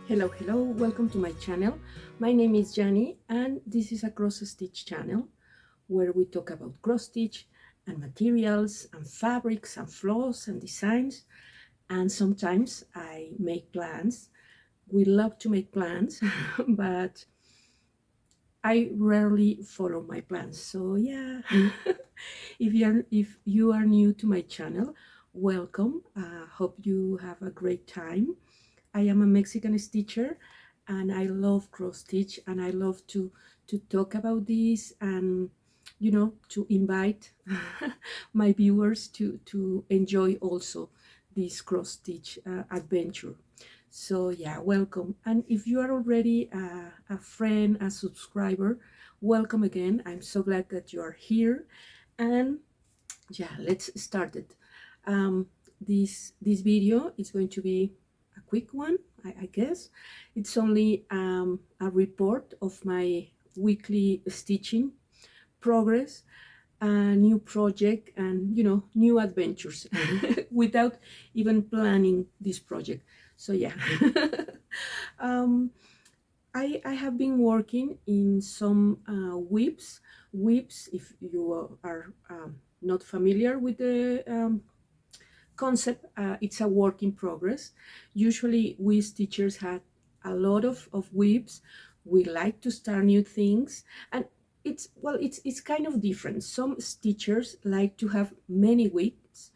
Hello, welcome to my channel. My name is Jani and this is a cross stitch channel where we talk about cross stitch and materials and fabrics and floss and designs, and sometimes I make plans. We love to make plans but I rarely follow my plans. So yeah, if you are new to my channel, welcome. Hope you have a great time. I am a Mexican stitcher and I love cross stitch, and I love to talk about this and to invite my viewers to enjoy also this cross stitch adventure. So yeah, welcome. And if you are already a friend, a subscriber, welcome again. I'm so glad that you are here. And yeah, let's start it. This video is going to be a quick one, I guess. It's only a report of my weekly stitching progress, a new project, and new adventures without even planning this project. So yeah. um, I have been working in some whips. Whips, if you are not familiar with the concept, it's a work in progress. Usually we stitchers have a lot of whips. We like to start new things, and it's kind of different. Some stitchers like to have many whips.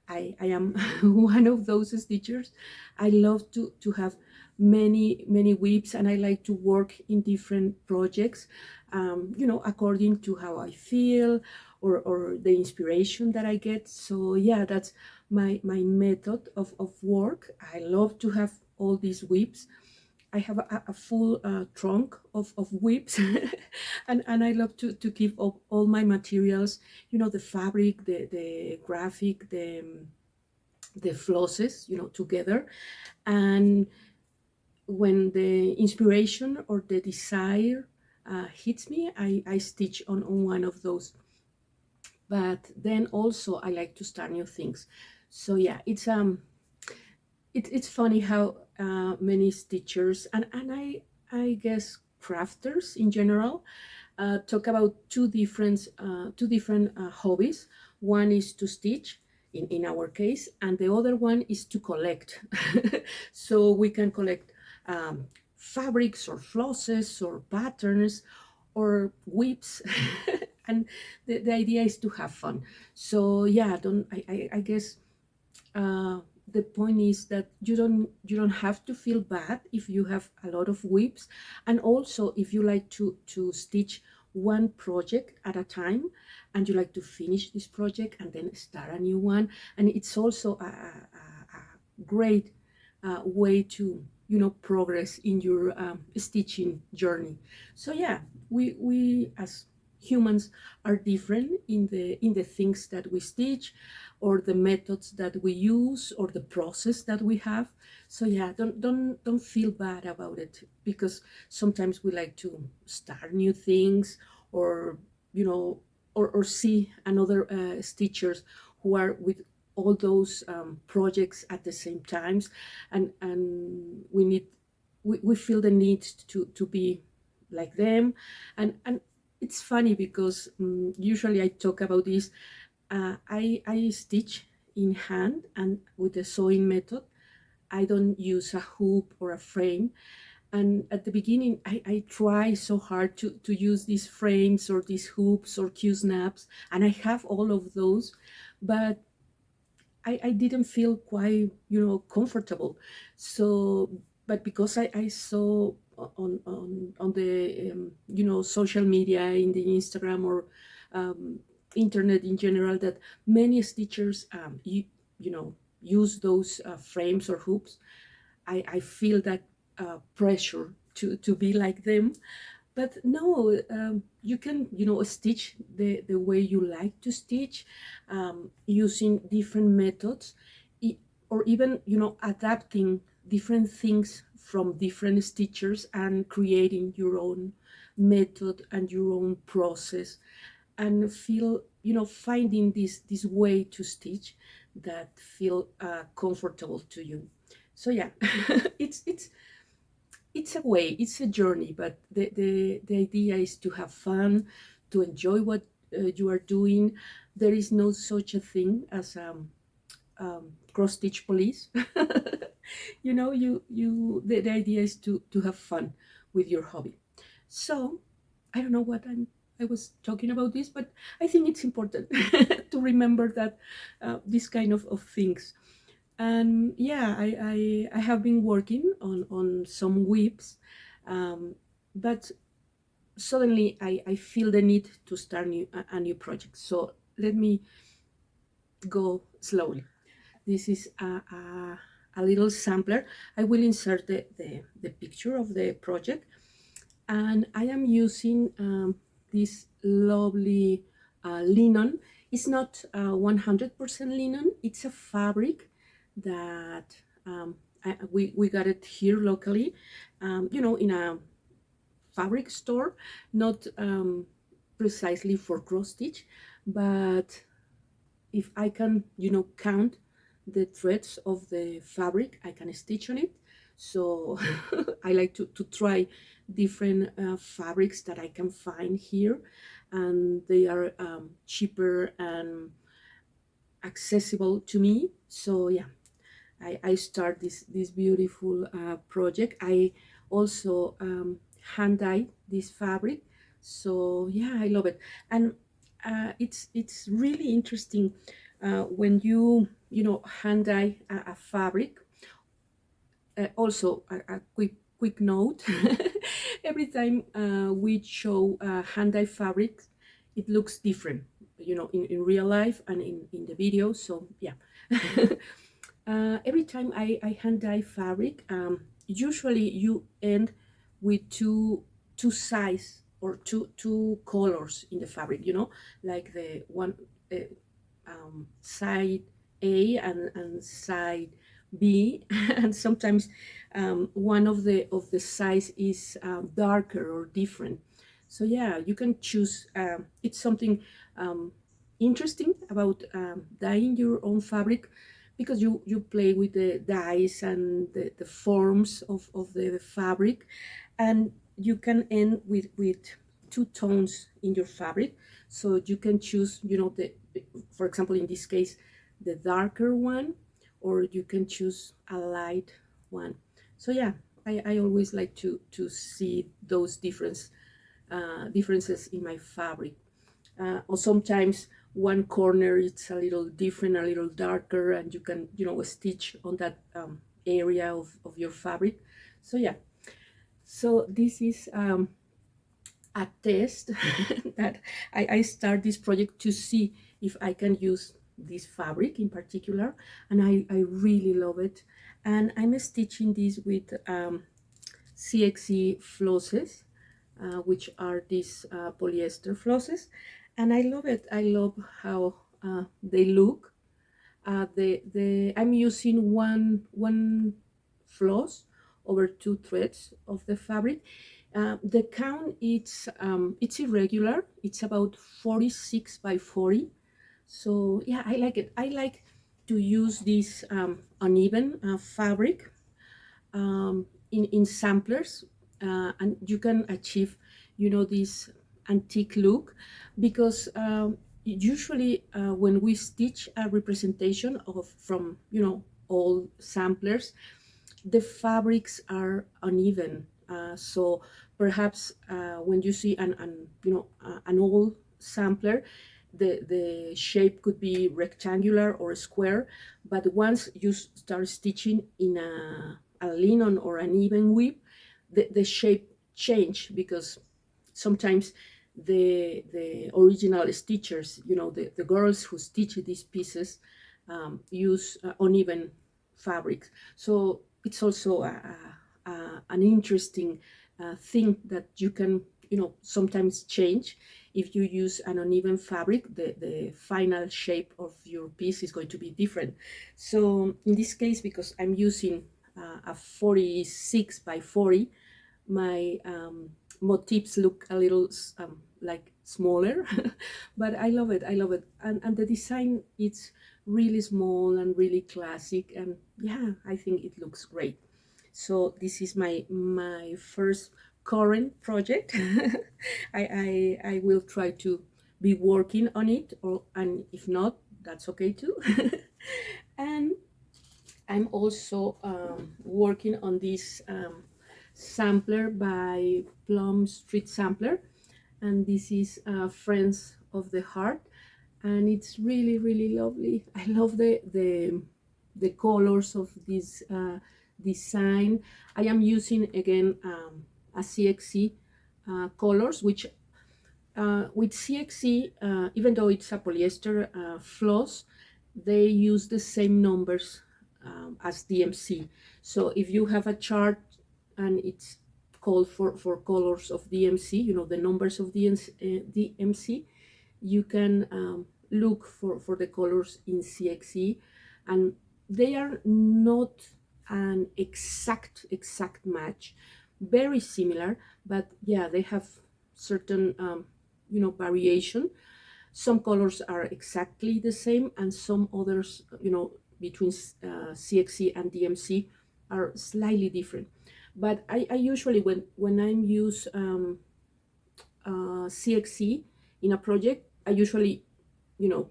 I am one of those stitchers. I love to have many whips, and I like to work in different projects, according to how I feel, or the inspiration that I get. So yeah, that's my method of work. I love to have all these whips. I have a full trunk of whips and I love to keep all my materials, the fabric, the graphic, the flosses, together. And when the inspiration or the desire hits me, I stitch on one of those. But then also I like to start new things. So yeah, it's funny how many stitchers and I guess crafters in general talk about two different hobbies. One is to stitch, in our case, and the other one is to collect. So we can collect fabrics or flosses or patterns or whips. And the idea is to have fun. So yeah, don't I guess the point is that you don't have to feel bad if you have a lot of whips, and also if you like to stitch one project at a time, and you like to finish this project and then start a new one. And it's also a great way to progress in your stitching journey. So yeah, we as humans are different in the things that we stitch, or the methods that we use, or the process that we have. So yeah, don't feel bad about it, because sometimes we like to start new things, or or see another stitchers who are with all those projects at the same times, and we feel the need to be like them. And it's funny because usually I talk about this. I stitch in hand and with the sewing method. I don't use a hoop or a frame. And at the beginning, I try so hard to use these frames or these hoops or Q-snaps, and I have all of those, but I didn't feel quite comfortable. So, but because I saw on the social media, in the Instagram, or internet in general, that many stitchers use those frames or hoops. I feel that pressure to be like them. But no, you can stitch the way you like to stitch, using different methods, or even adapting different things from different stitchers and creating your own method and your own process, and feel finding this way to stitch that feel comfortable to you. So yeah, it's it's a way, it's a journey, but the idea is to have fun, to enjoy what you are doing. There is no such a thing as cross stitch police. You know, the idea is to have fun with your hobby. So I don't know what I was talking about this, but I think it's important to remember that this kind of things. And yeah, I have been working on some whips, um, but suddenly I feel the need to start a new project. So let me go slowly. This is a little sampler. I will insert the picture of the project, and I am using this lovely linen. It's not 100% linen, it's a fabric that we got it here locally, you know, in a fabric store, not precisely for cross stitch, but if I can, you know, count the threads of the fabric, I can stitch on it. So I like to try different fabrics that I can find here, and they are cheaper and accessible to me. So yeah, I start this beautiful project. I also hand dye this fabric. So yeah, I love it. And it's really interesting when you know, hand dye a fabric. Also a quick note. Every time we show hand dye fabric, it looks different, you know, in real life and in the video. So yeah. Every time I hand dye fabric, usually you end with two size or two colors in the fabric, you know, like the one side A and side B, and sometimes one of the size is darker or different. So yeah, you can choose. It's something interesting about dyeing your own fabric, because you play with the dyes and the forms of the fabric, and you can end with two tones in your fabric. So you can choose, you know, for example, in this case, the darker one, or you can choose a light one. So yeah, I always like to see those differences in my fabric. Or sometimes one corner it's a little different, a little darker, and you can, you know, stitch on that area of your fabric. So yeah, so this is a test that I start this project to see if I can use this fabric in particular, and I really love it. And I'm stitching this with CXE flosses, which are these polyester flosses, and I love it. I love how they look. I'm using one floss over two threads of the fabric. The count it's irregular. It's about 46 by 40. So yeah, I like it. I like to use this uneven fabric in samplers, and you can achieve, you know, this antique look, because usually when we stitch a representation of from, you know, old samplers, the fabrics are uneven. So perhaps when you see an you know, an old sampler, the shape could be rectangular or square, but once you start stitching in a linen or an even weave, the shape change, because sometimes the original stitchers, you know, the girls who stitch these pieces use uneven fabrics. So it's also an interesting thing that you can, you know, sometimes change. If you use an uneven fabric, the final shape of your piece is going to be different. So in this case, because I'm using a 46 by 40, my motifs look a little like smaller, but I love it. I love it. And the design, it's really small and really classic. And yeah, I think it looks great. So this is my first current project. I will try to be working on it, and if not, that's okay too. And I'm also working on this sampler by Plum Street Sampler, and this is Friends of the Heart, and it's really really lovely. I love the colors of this design. I am using again a CXC colors, which with CXC, even though it's a polyester floss, they use the same numbers as DMC. So if you have a chart and it's called for colors of DMC, you know, the numbers of DMC, you can look for the colors in CXC, and they are not an exact match, very similar, but yeah, they have certain you know, variation. Some colors are exactly the same, and some others, you know, between CXC and DMC are slightly different. But I usually, when I use CXC in a project, I usually, you know,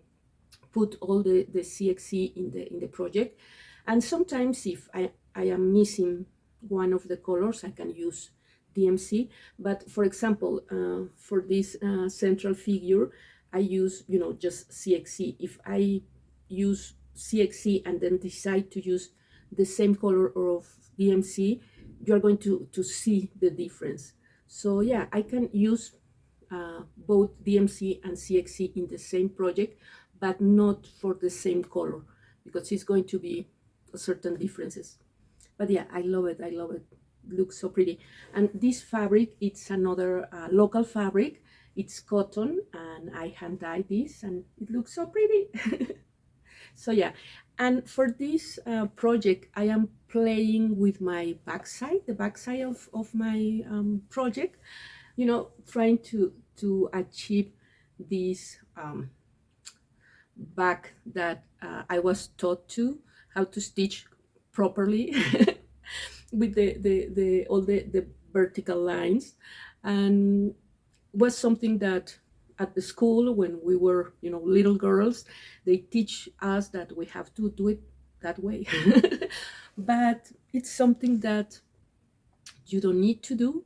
put all the CXC in the project. And sometimes if I am missing one of the colors, I can use DMC. But for example, for this central figure, I use, you know, just CXC. If I use CXC and then decide to use the same color of DMC, you're going to see the difference. So yeah, I can use both DMC and CXC in the same project, but not for the same color, because it's going to be certain differences. But yeah, I love it. I love it. It looks so pretty. And this fabric, it's another local fabric. It's cotton, and I hand dyed this, and it looks so pretty. So yeah, and for this project, I am playing with my backside, the backside of my project, you know, trying to achieve this back that I was taught to, how to stitch properly with the all the vertical lines, and was something that at the school, when we were, you know, little girls, they teach us that we have to do it that way. But it's something that you don't need to do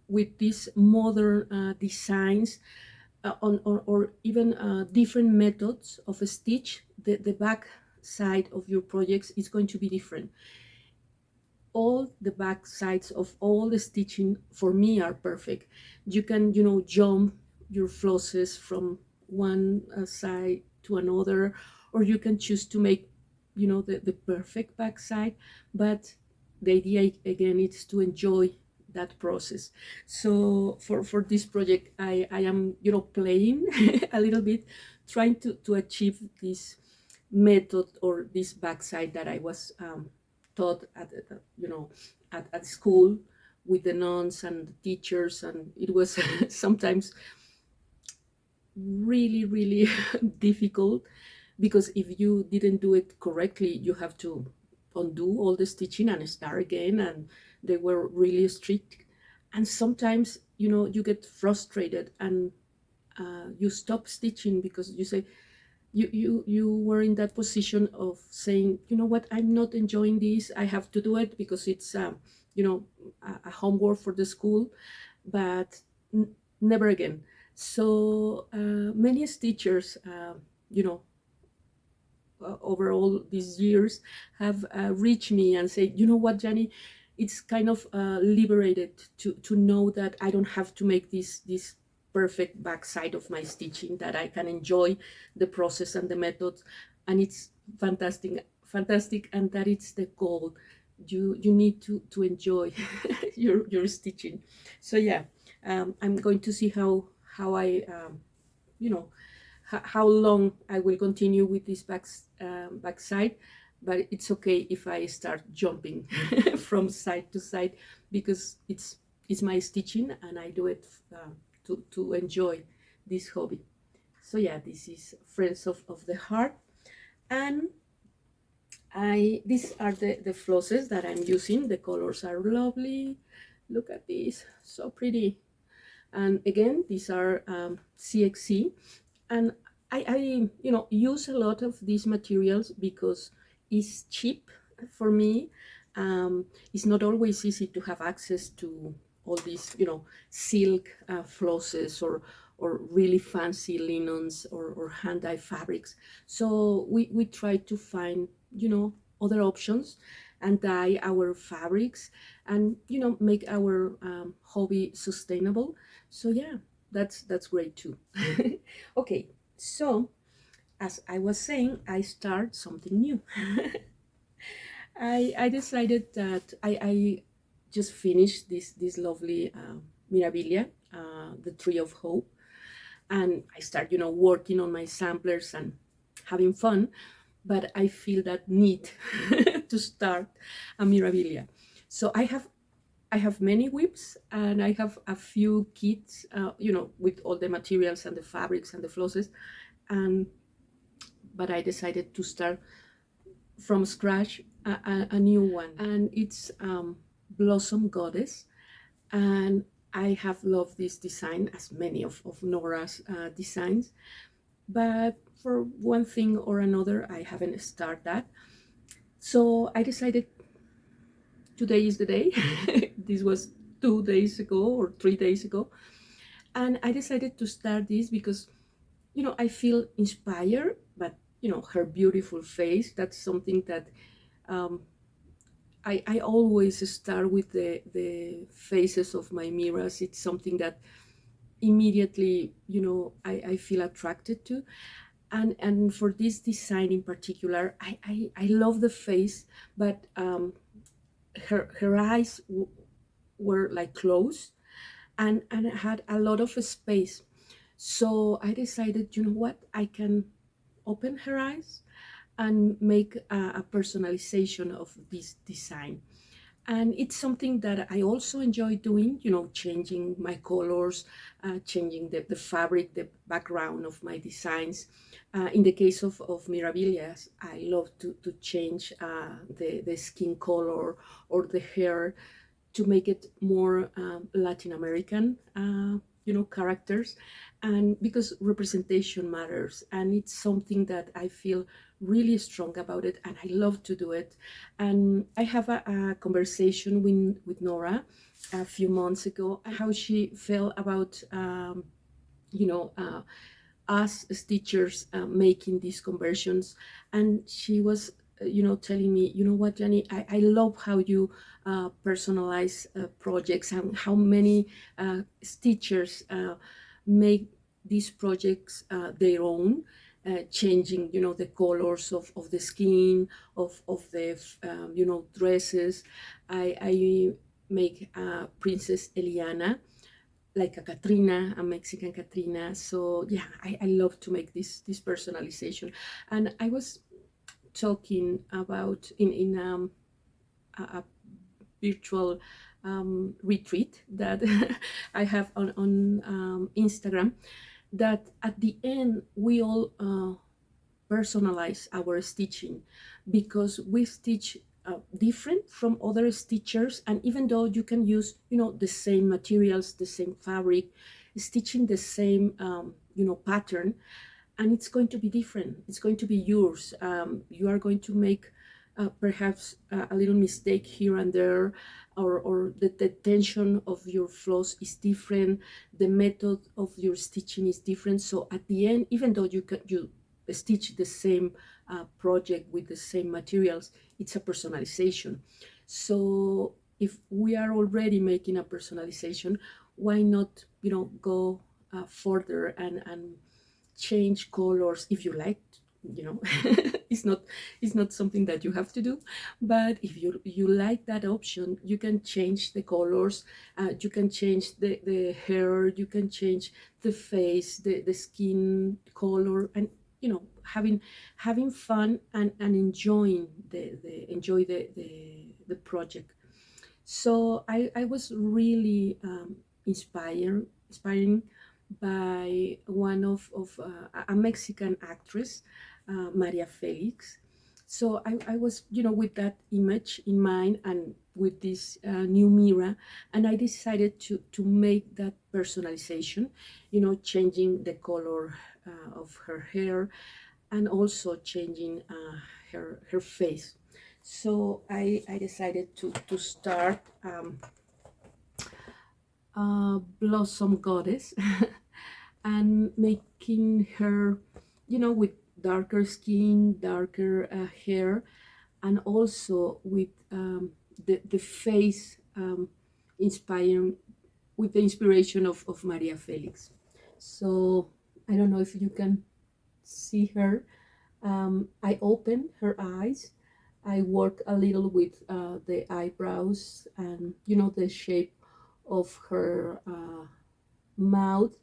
with these modern designs or even different methods of a stitch. The back side of your projects is going to be different. All the back sides of all the stitching for me are perfect. You can, you know, jump your flosses from one side to another, or you can choose to make, you know, the perfect back side. But the idea again is to enjoy that process. So for this project, I am, you know, playing a little bit, trying to achieve this method or this backside that I was taught at, you know, at school with the nuns and the teachers, and it was sometimes really really difficult, because if you didn't do it correctly, you have to undo all the stitching and start again, and they were really strict. And sometimes, you know, you get frustrated, and you stop stitching because you say, you were in that position of saying, you know what, I'm not enjoying this, I have to do it because it's you know, a homework for the school, but never again. So many teachers, you know, over all these years have reached me and say, you know what, Jenny, it's kind of liberated to know that I don't have to make this perfect backside of my stitching, that I can enjoy the process and the methods, and it's fantastic, and that it's the goal. You need to enjoy your stitching. So yeah, I'm going to see how I you know, how long I will continue with this backside, but it's okay if I start jumping from side to side, because it's my stitching, and I do it to enjoy this hobby. So yeah, this is Friends of the Heart. And These are the flosses that I'm using. The colors are lovely. Look at this, so pretty. And again, these are CXC, and I use a lot of these materials because it's cheap for me. It's not always easy to have access to all these silk flosses or really fancy linens or hand dye fabrics. So we try to find other options and dye our fabrics and make our hobby sustainable. So yeah, that's great too. Okay, so as I was saying, I start something new. I decided that I just finished this lovely Mirabilia, the Tree of Hope, and I start working on my samplers and having fun. But I feel that need to start a Mirabilia. So I have many whips and I have a few kits, with all the materials and the fabrics and the flosses, and but I decided to start from scratch a new one, and it's Blossom Goddess, and I have loved this design as many of Nora's designs, but for one thing or another, I haven't started that. So I decided today is the day. This was 2 days ago or 3 days ago, and I decided to start this because I feel inspired. But her beautiful face, that's something that um, I always start with the faces of my mirrors. It's something that immediately I feel attracted to, and for this design in particular, I love the face, but her eyes were like closed, and it had a lot of space. So I decided, you know what, I can open her eyes and make a personalization of this design. And it's something that I also enjoy doing, changing my colors, changing the fabric, the background of my designs. In the case of Mirabilias, I love to change the skin color or the hair to make it more Latin American, characters, and because representation matters, and it's something that I feel really strong about it, and I love to do it. And I have a conversation with Nora a few months ago, how she felt about you know. Us as teachers making these conversions, and she was telling me, you know what, Jenny, I love how you personalize projects, and how many teachers make these projects their own, changing the colors of the skin of the dresses. I make Princess Eliana, like a Katrina, a Mexican Katrina. So yeah, I love to make this personalization. And I was talking about in a virtual retreat that I have on Instagram, that at the end we all personalize our stitching, because we stitch different from other stitchers. And even though you can use the same materials, the same fabric, stitching the same pattern, and it's going to be different, it's going to be yours. You are going to make perhaps a little mistake here and there, or the tension of your floss is different, the method of your stitching is different. So at the end, even though you stitch the same project with the same materials, it's a personalization. So if we are already making a personalization, why not go further and change colors if you like, it's not something that you have to do, but if you like that option, you can change the colors, you can change the hair, you can change the face, the skin color, and having fun and enjoying the project. So I was really inspiring by one of a Mexican actress, Maria Felix. So I was, with that image in mind and with this new mirror, and I decided to make that personalization, changing the color of her hair, and also changing her face. So I decided to start Blossom Goddess and making her, with darker skin, darker hair, and also with the face inspiring, with the inspiration of Maria Felix. So I don't know if you can see her. I open her eyes. I work a little with the eyebrows and the shape of her mouth,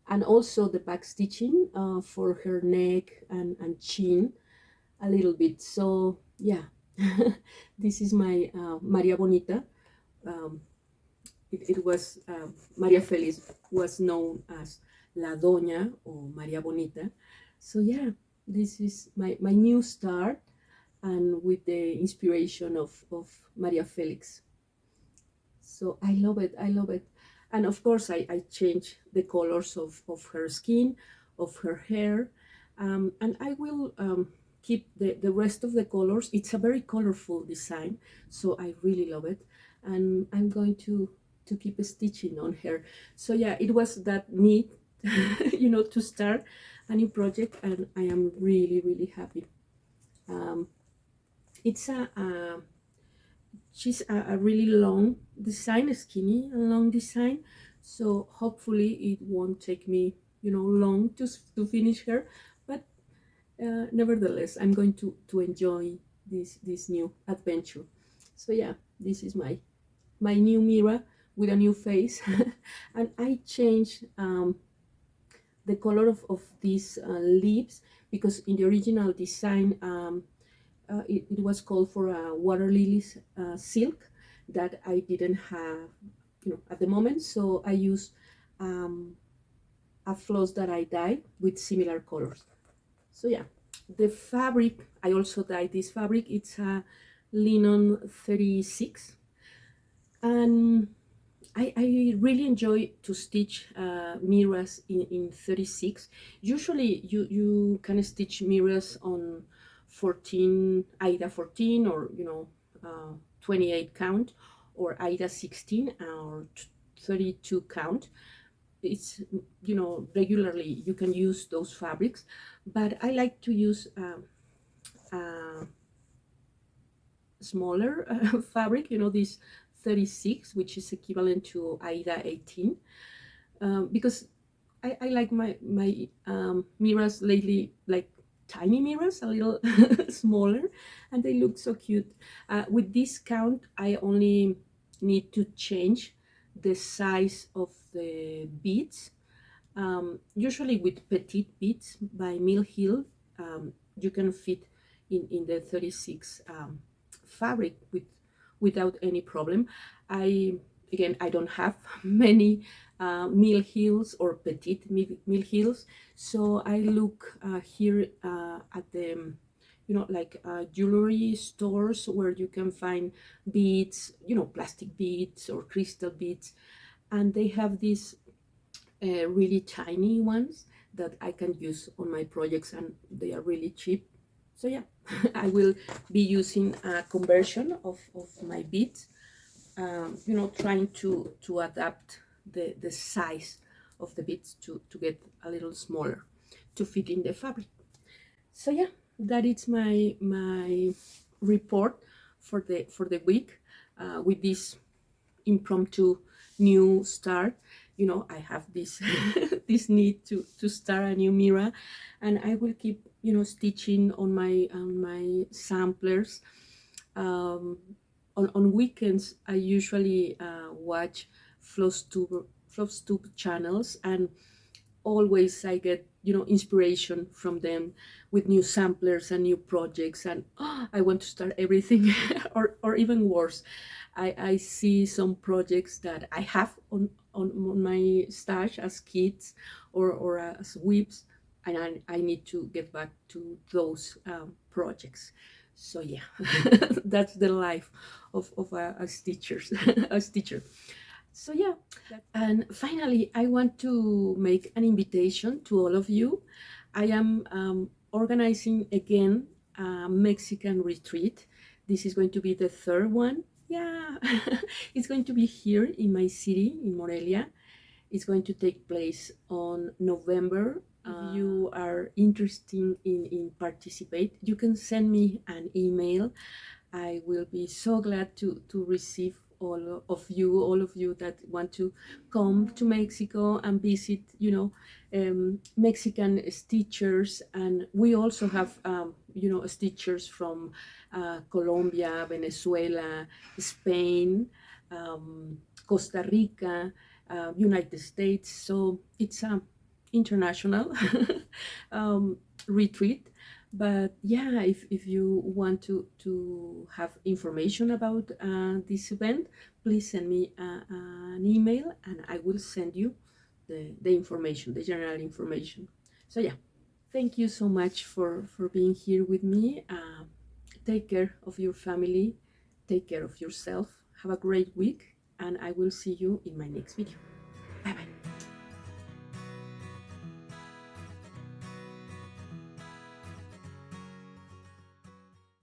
and also the back stitching for her neck and chin a little bit. So yeah, this is my Maria Bonita. Um, it was Maria Feliz was known as La Doña or Maria Bonita. So yeah, this is my new start, and with the inspiration of Maria Felix. So I love it. I love it. And of course, I change the colors of her skin, of her hair, and I will keep the rest of the colors. It's a very colorful design, so I really love it. And I'm going to keep stitching on her. So yeah, it was that neat, to start a new project, and I am really, really happy. Um, it's she's a really long design, skinny and long design, so hopefully it won't take me long to finish her, but nevertheless I'm going to enjoy this new adventure. So yeah, this is my new mirror with a new face. And I changed the color of these leaves, because in the original design it was called for a water lilies silk that I didn't have, at the moment. So I used um, a floss that I dyed with similar colors. So yeah, the fabric, I also dyed this fabric. It's a linen 36, and I really enjoy to stitch mirrors in 36. Usually you can stitch mirrors on 14, Aida 14, or 28 count, or Aida 16, or 32 count. It's, regularly you can use those fabrics, but I like to use smaller fabric, this 36, which is equivalent to Aida 18, because I like my mirrors lately, like tiny mirrors, a little smaller, and they look so cute. With this count, I only need to change the size of the beads. Usually with petite beads by Mill Hill, you can fit in the 36 fabric without any problem. I don't have many Mill Hills or petite Mill Hills, so I look here at the like jewelry stores where you can find beads, plastic beads or crystal beads, and they have these really tiny ones that I can use on my projects, and they are really cheap. So yeah, I will be using a conversion of my beads, trying to adapt the size of the beads to get a little smaller to fit in the fabric. So yeah, that is my report for the week, with this impromptu new start. I have this this need to start a new mirror, and I will keep stitching on my samplers. On weekends I usually watch Flosstube channels, and always I get inspiration from them with new samplers and new projects, and I want to start everything. Or even worse, I see some projects that I have on my stash as kits, or as whips, and I need to get back to those projects. So yeah, that's the life of a teacher. A teacher. So yeah, and finally, I want to make an invitation to all of you. I am organizing again a Mexican retreat. This is going to be the third one. Yeah, it's going to be here in my city, in Morelia. It's going to take place on November. If you are interested in participate, you can send me an email. I will be so glad to receive all of you that want to come to Mexico and visit, Mexican teachers. And we also have, teachers from Colombia, Venezuela, Spain, Costa Rica, United States. So it's a international retreat. But yeah, if you want to have information about this event, please send me an email and I will send you the information, the general information. So yeah, thank you so much for being here with me. Take care of your family, take care of yourself, have a great week, and I will see you in my next video. Bye bye.